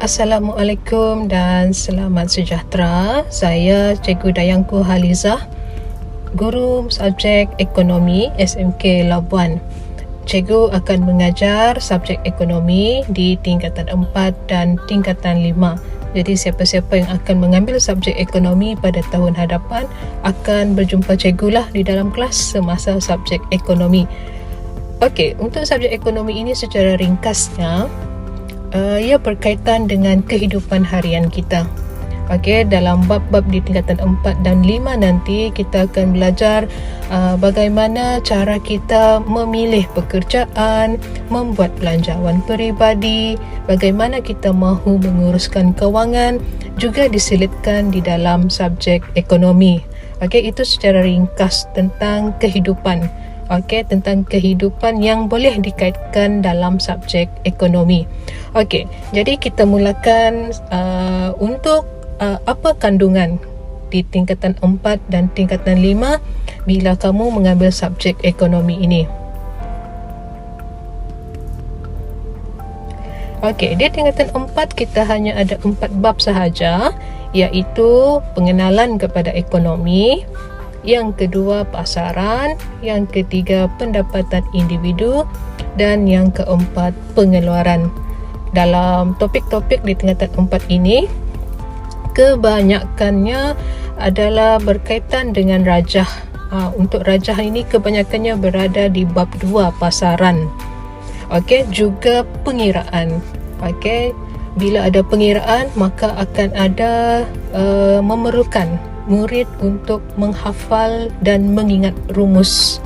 Assalamualaikum dan selamat sejahtera. Saya Cikgu Dayangku Halizah, Guru Subjek Ekonomi SMK Labuan. Cikgu akan mengajar subjek ekonomi di tingkatan 4 dan tingkatan 5. Jadi siapa-siapa yang akan mengambil subjek ekonomi pada tahun hadapan akan berjumpa cikgu lah di dalam kelas semasa subjek ekonomi. Okey, untuk subjek ekonomi ini secara ringkasnya, ia berkaitan dengan kehidupan harian kita. Okey, dalam bab-bab di tingkatan 4 dan 5 nanti kita akan belajar bagaimana cara kita memilih pekerjaan, membuat belanjawan peribadi, bagaimana kita mahu menguruskan kewangan, juga diselitkan di dalam subjek ekonomi. Okey, itu secara ringkas tentang kehidupan. Okey, tentang kehidupan yang boleh dikaitkan dalam subjek ekonomi. Okey, jadi kita mulakan untuk apa kandungan di tingkatan 4 dan tingkatan 5 bila kamu mengambil subjek ekonomi ini. Okey, di tingkatan 4 kita hanya ada 4 bab sahaja, iaitu pengenalan kepada ekonomi, yang kedua pasaran, yang ketiga pendapatan individu, dan yang keempat pengeluaran. Dalam topik-topik di tingkatan 4 ini, kebanyakannya adalah berkaitan dengan rajah. Untuk rajah ini kebanyakannya berada di bab 2 pasaran. Okey, juga pengiraan. Okey, bila ada pengiraan maka akan ada memerlukan murid untuk menghafal dan mengingat rumus.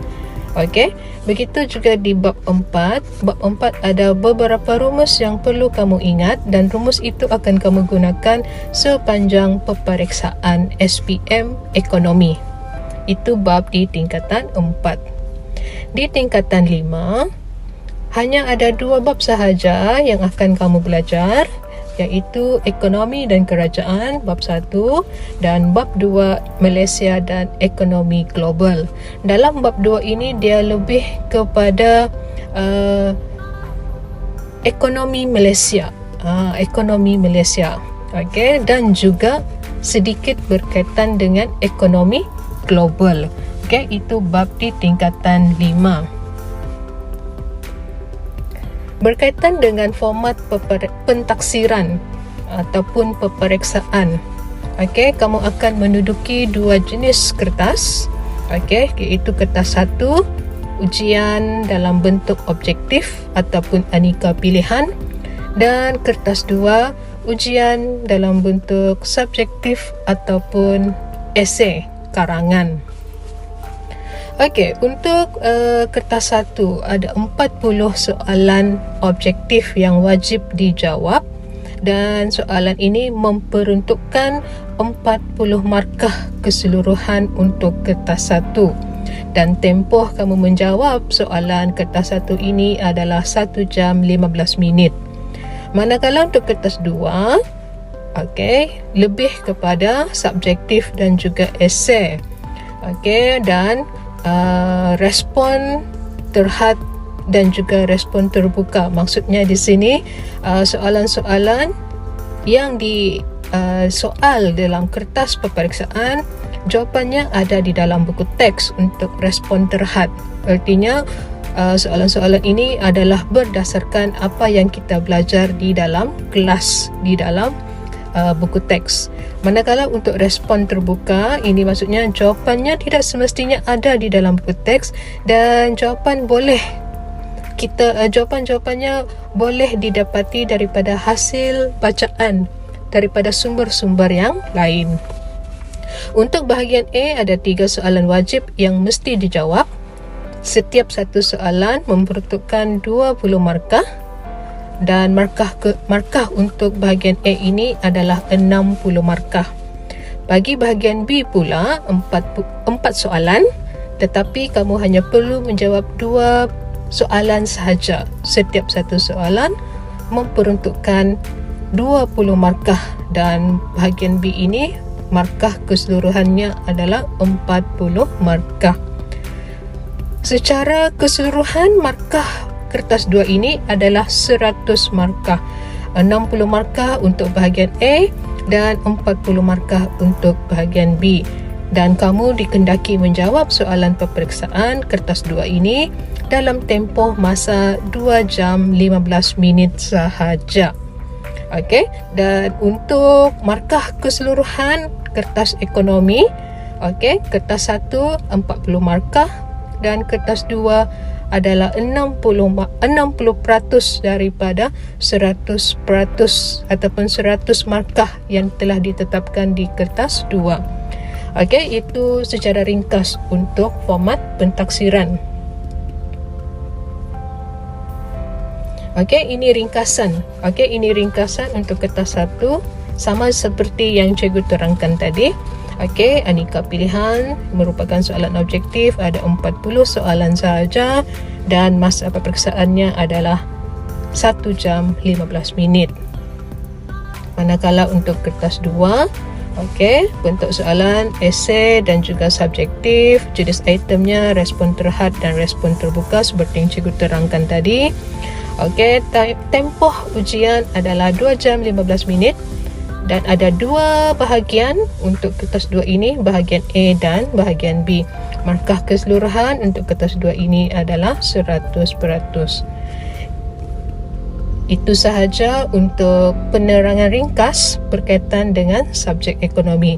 Okey, begitu juga di bab 4. Bab 4 ada beberapa rumus yang perlu kamu ingat dan rumus itu akan kamu gunakan sepanjang peperiksaan SPM ekonomi. Itu bab di tingkatan 4. Di tingkatan 5 hanya ada 2 bab sahaja yang akan kamu belajar, iaitu ekonomi dan kerajaan bab 1 dan bab 2 Malaysia dan ekonomi global. Dalam bab 2 ini dia lebih kepada ekonomi Malaysia, okey, dan juga sedikit berkaitan dengan ekonomi global. Okey, itu bab di tingkatan 5. Berkaitan dengan format pentaksiran ataupun peperiksaan. Okey, kamu akan menduduki 2 jenis kertas. Okey, iaitu kertas 1 ujian dalam bentuk objektif ataupun aneka pilihan, dan kertas 2 ujian dalam bentuk subjektif ataupun esei karangan. Okey, untuk kertas 1 ada 40 soalan objektif yang wajib dijawab, dan soalan ini memperuntukkan 40 markah keseluruhan untuk kertas 1, dan tempoh kamu menjawab soalan kertas 1 ini adalah 1 jam 15 minit. Manakala untuk kertas 2, okey, lebih kepada subjektif dan juga esei. Okey, dan respon terhad dan juga respon terbuka. Maksudnya di sini soalan-soalan yang soal dalam kertas peperiksaan, jawapannya ada di dalam buku teks untuk respon terhad. Artinya soalan-soalan ini adalah berdasarkan apa yang kita belajar di dalam kelas, di dalam buku teks. Manakala untuk respon terbuka, ini maksudnya jawapannya tidak semestinya ada di dalam buku teks, dan jawapan-jawapannya boleh didapati daripada hasil bacaan daripada sumber-sumber yang lain. Untuk bahagian A ada 3 soalan wajib yang mesti dijawab. Setiap satu soalan memperuntukkan 20 markah, dan markah untuk bahagian A ini adalah 60 markah. Bagi bahagian B pula 4 soalan, tetapi kamu hanya perlu menjawab 2 soalan sahaja. Setiap satu soalan memperuntukkan 20 markah, dan bahagian B ini markah keseluruhannya adalah 40 markah. Secara keseluruhan markah kertas 2 ini adalah 100 markah. 60 markah untuk bahagian A dan 40 markah untuk bahagian B. Dan kamu dikendaki menjawab soalan peperiksaan kertas 2 ini dalam tempoh masa 2 jam 15 minit sahaja. Okey, dan untuk markah keseluruhan kertas ekonomi, okey, kertas 1 40 markah dan kertas 2 adalah 60% daripada 100% ataupun 100 markah yang telah ditetapkan di kertas 2. Okey, itu secara ringkas untuk format pentaksiran. Okey, ini ringkasan. Okey, ini ringkasan untuk kertas 1 sama seperti yang cikgu terangkan tadi. Okey, aneka pilihan merupakan soalan objektif, ada 40 soalan sahaja dan masa peperiksaannya adalah 1 jam 15 minit. Manakala untuk kertas 2, okey, bentuk soalan esei dan juga subjektif, jenis itemnya respon terhad dan respon terbuka seperti yang cikgu terangkan tadi. Okey, tempoh ujian adalah 2 jam 15 minit dan ada 2 bahagian untuk kertas 2 ini, bahagian A dan bahagian B. Markah keseluruhan untuk kertas 2 ini adalah 100%. Itu sahaja untuk penerangan ringkas berkaitan dengan subjek ekonomi.